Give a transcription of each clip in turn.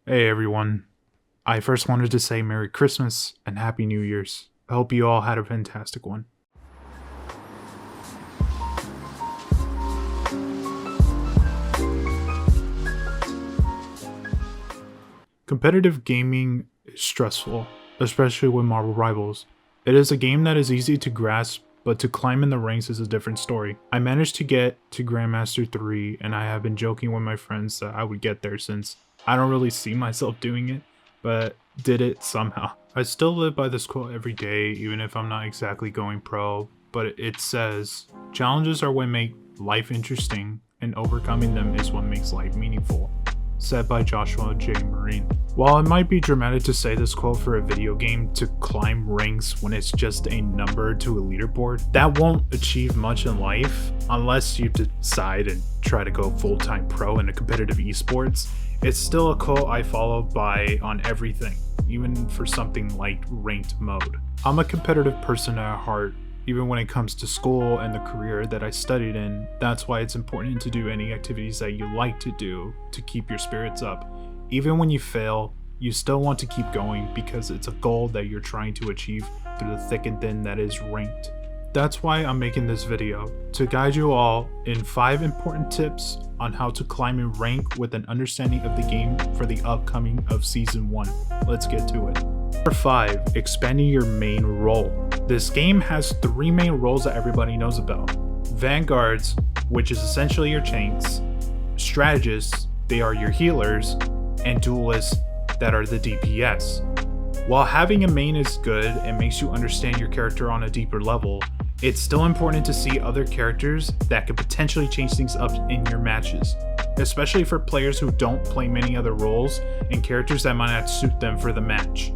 Hey everyone. I first wanted to say Merry Christmas and Happy New Year's. I hope you all had a fantastic one. Competitive gaming is stressful, especially with Marvel Rivals. It is a game that is easy to grasp, but to climb in the ranks is a different story. I managed to get to Grandmaster 3, and I have been joking with my friends that I would get there since I don't really see myself doing it, but did it somehow. I still live by this quote every day, even if I'm not exactly going pro, but it says, "Challenges are what make life interesting, and overcoming them is what makes life meaningful." Said by Joshua J. Marine. While it might be dramatic to say this quote for a video game to climb ranks when it's just a number to a leaderboard, that won't achieve much in life unless you decide and try to go full-time pro in a competitive esports. It's still a quote I follow by on everything, even for something like ranked mode. I'm a competitive person at heart, even when it comes to school and the career that I studied in. That's why it's important to do any activities that you like to do to keep your spirits up. Even when you fail, you still want to keep going because it's a goal that you're trying to achieve through the thick and thin that is ranked. That's why I'm making this video, to guide you all in 5 important tips on how to climb in rank with an understanding of the game for the upcoming of Season 1. Let's get to it. Number 5, expanding your main role. This game has 3 main roles that everybody knows about. Vanguards, which is essentially your tanks, strategists, they are your healers, and duelists, that are the DPS. While having a main is good and makes you understand your character on a deeper level, it's still important to see other characters that could potentially change things up in your matches, especially for players who don't play many other roles and characters that might not suit them for the match.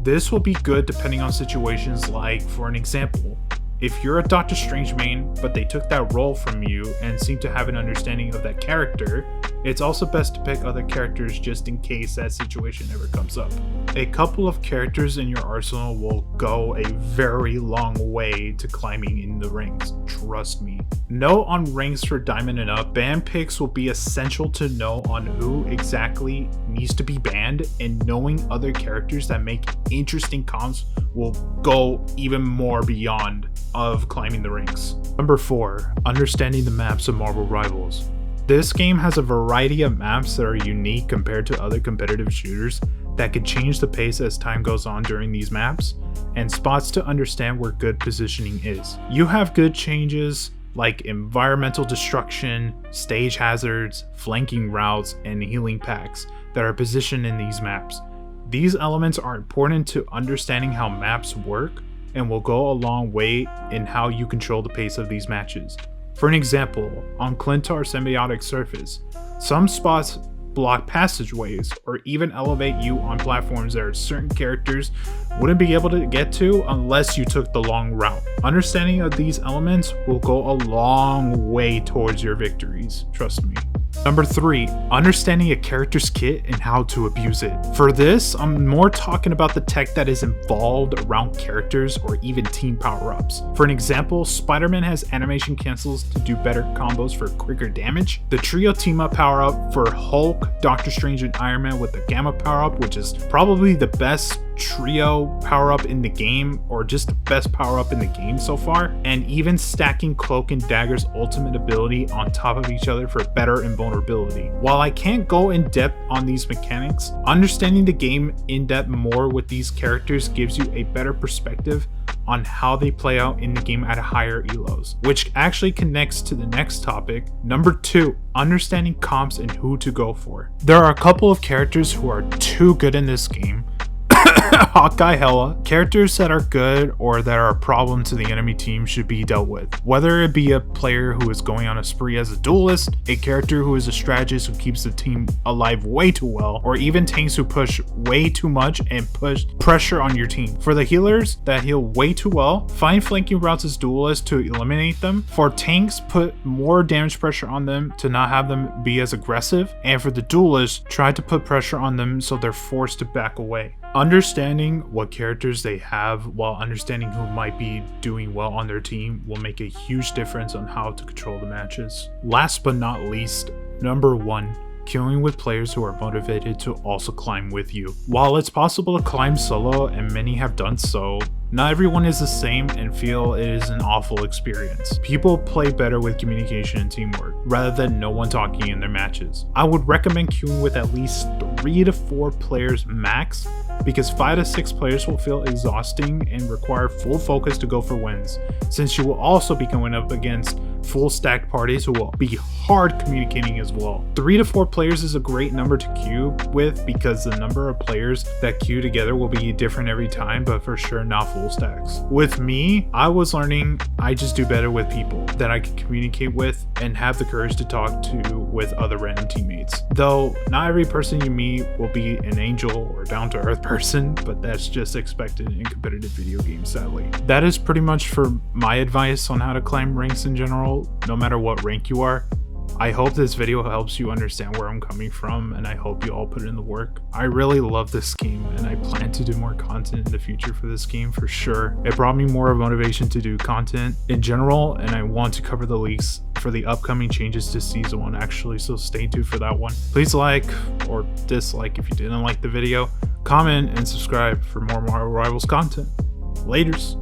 This will be good depending on situations, like, for an example, if you're a Doctor Strange main but they took that role from you and seem to have an understanding of that character, it's also best to pick other characters just in case that situation ever comes up. A couple of characters in your arsenal will go a very long way to climbing in the ranks, trust me. Note on ranks for Diamond and up, ban picks will be essential to know on who exactly needs to be banned, and knowing other characters that make interesting comps will go even more beyond of climbing the ranks. Number 4, understanding the maps of Marvel Rivals. This game has a variety of maps that are unique compared to other competitive shooters that could change the pace as time goes on during these maps, and spots to understand where good positioning is. You have good changes like environmental destruction, stage hazards, flanking routes, and healing packs that are positioned in these maps. These elements are important to understanding how maps work and will go a long way in how you control the pace of these matches. For an example, on Clintar Symbiotic Surface, some spots block passageways or even elevate you on platforms that certain characters wouldn't be able to get to unless you took the long route. Understanding of these elements will go a long way towards your victories, trust me. Number 3, understanding a character's kit and how to abuse it. For this, I'm more talking about the tech that is involved around characters or even team power-ups. For an example, Spider-Man has animation cancels to do better combos for quicker damage. The trio team-up power-up for Hulk, Doctor Strange, and Iron Man with the Gamma power-up, which is probably the best trio power-up in the game, or just the best power-up in the game so far, and even stacking Cloak and Dagger's ultimate ability on top of each other for better invulnerability. While I can't go in depth on these mechanics, understanding the game in depth more with these characters gives you a better perspective on how they play out in the game at higher elos, which actually connects to the next topic. Number 2, understanding comps and who to go for. There are a couple of characters who are too good in this game. Hawkeye, Hela. Characters that are good or that are a problem to the enemy team should be dealt with. Whether it be a player who is going on a spree as a duelist, a character who is a strategist who keeps the team alive way too well, or even tanks who push way too much and push pressure on your team. For the healers that heal way too well, find flanking routes as duelists to eliminate them. For tanks, put more damage pressure on them to not have them be as aggressive. And for the duelists, try to put pressure on them so they're forced to back away. Understanding what characters they have while understanding who might be doing well on their team will make a huge difference on how to control the matches. Last but not least, number 1, queuing with players who are motivated to also climb with you. While it's possible to climb solo, and many have done so, not everyone is the same and feel it is an awful experience. People play better with communication and teamwork, rather than no one talking in their matches. I would recommend queuing with at least 3 to 4 players max, because 5 to 6 players will feel exhausting and require full focus to go for wins, since you will also be going up against full stacked parties who will be hard communicating as well. 3 to 4 players is a great number to queue with, because the number of players that queue together will be different every time, but for sure not full stacks. With me, I was learning I just do better with people that I can communicate with and have the courage to talk to with other random teammates. Though not every person you meet will be an angel or down to earth person, but that's just expected in competitive video games, sadly. That is pretty much for my advice on how to climb ranks in general, no matter what rank you are. I hope this video helps you understand where I'm coming from, and I hope you all put in the work. I really love this game, and I plan to do more content in the future for this game for sure. It brought me more motivation to do content in general, and I want to cover the leaks for the upcoming changes to Season 1 actually, so stay tuned for that one. Please like or dislike if you didn't like the video, comment, and subscribe for more Marvel Rivals content. Laters!